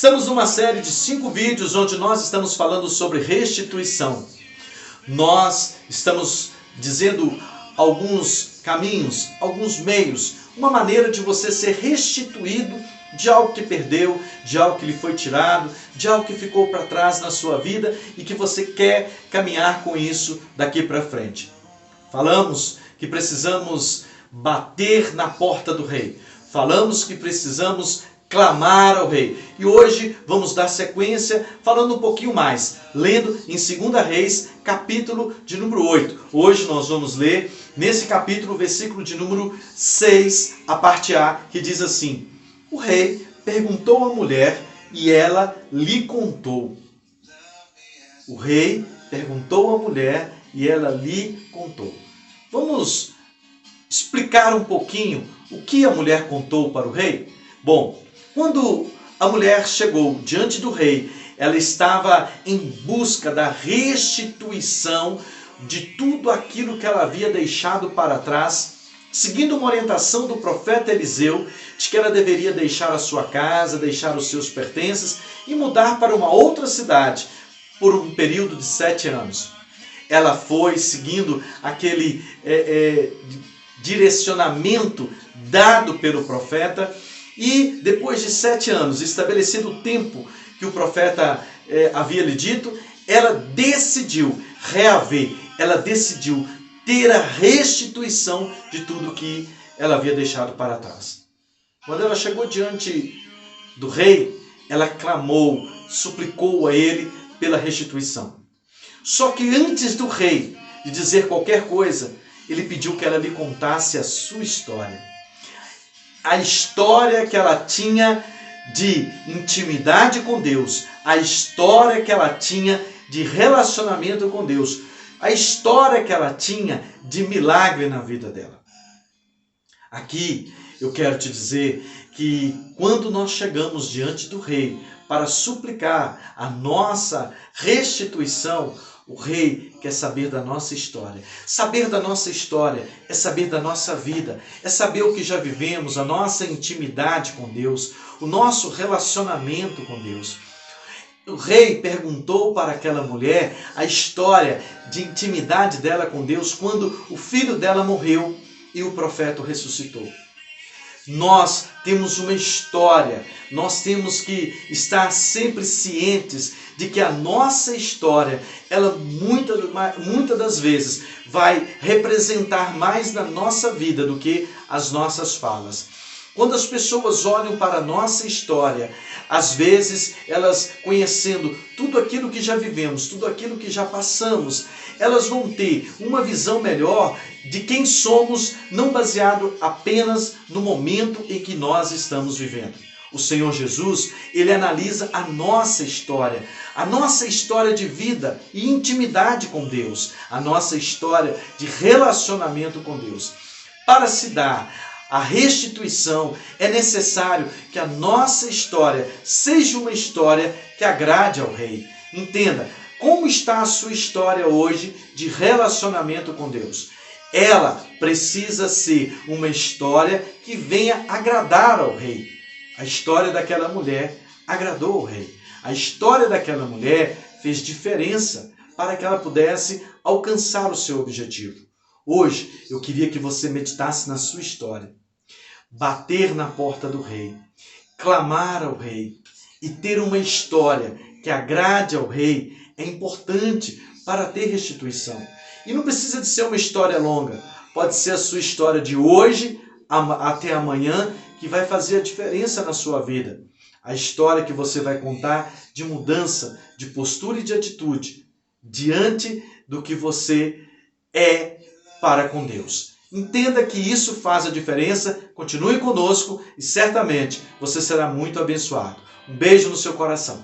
Estamos numa série de 5 vídeos onde nós estamos falando sobre restituição. Nós estamos dizendo alguns caminhos, alguns meios, uma maneira de você ser restituído de algo que perdeu, de algo que lhe foi tirado, de algo que ficou para trás na sua vida e que você quer caminhar com isso daqui para frente. Falamos que precisamos bater na porta do rei. Falamos que precisamos clamar ao rei. E hoje vamos dar sequência falando um pouquinho mais, lendo em 2 Reis, capítulo de número 8. Hoje nós vamos ler nesse capítulo o versículo de número 6, a parte A, que diz assim: o rei perguntou à mulher e ela lhe contou. O rei perguntou à mulher e ela lhe contou. Vamos explicar um pouquinho o que a mulher contou para o rei? Bom, quando a mulher chegou diante do rei, ela estava em busca da restituição de tudo aquilo que ela havia deixado para trás, seguindo uma orientação do profeta Eliseu, de que ela deveria deixar a sua casa, deixar os seus pertences e mudar para uma outra cidade por um período de 7 anos. Ela foi seguindo aquele direcionamento dado pelo profeta e depois de 7 anos, estabelecido o tempo que o profeta havia lhe dito, ela decidiu reaver, ela decidiu ter a restituição de tudo que ela havia deixado para trás. Quando ela chegou diante do rei, ela clamou, suplicou a ele pela restituição. Só que antes do rei de dizer qualquer coisa, ele pediu que ela lhe contasse a sua história. A história que ela tinha de intimidade com Deus, a história que ela tinha de relacionamento com Deus, a história que ela tinha de milagre na vida dela. Aqui eu quero te dizer que quando nós chegamos diante do rei para suplicar a nossa restituição, o rei quer saber da nossa história. Saber da nossa história é saber da nossa vida, é saber o que já vivemos, a nossa intimidade com Deus, o nosso relacionamento com Deus. O rei perguntou para aquela mulher a história de intimidade dela com Deus quando o filho dela morreu e o profeta o ressuscitou. Nós temos uma história, nós temos que estar sempre cientes de que a nossa história, ela muitas das vezes vai representar mais na nossa vida do que as nossas falas. Quando as pessoas olham para a nossa história, às vezes elas conhecendo tudo aquilo que já vivemos, tudo aquilo que já passamos, elas vão ter uma visão melhor de quem somos, não baseado apenas no momento em que nós estamos vivendo. O Senhor Jesus, ele analisa a nossa história de vida e intimidade com Deus, a nossa história de relacionamento com Deus. Para se dar a restituição, é necessário que a nossa história seja uma história que agrade ao rei. Entenda, como está a sua história hoje de relacionamento com Deus? Ela precisa ser uma história que venha agradar ao rei. A história daquela mulher agradou ao rei. A história daquela mulher fez diferença para que ela pudesse alcançar o seu objetivo. Hoje, eu queria que você meditasse na sua história. Bater na porta do rei, clamar ao rei e ter uma história que agrade ao rei é importante para ter restituição. E não precisa de ser uma história longa. Pode ser a sua história de hoje até amanhã que vai fazer a diferença na sua vida. A história que você vai contar de mudança, de postura e de atitude diante do que você é para com Deus. Entenda que isso faz a diferença, continue conosco e certamente você será muito abençoado. Um beijo no seu coração.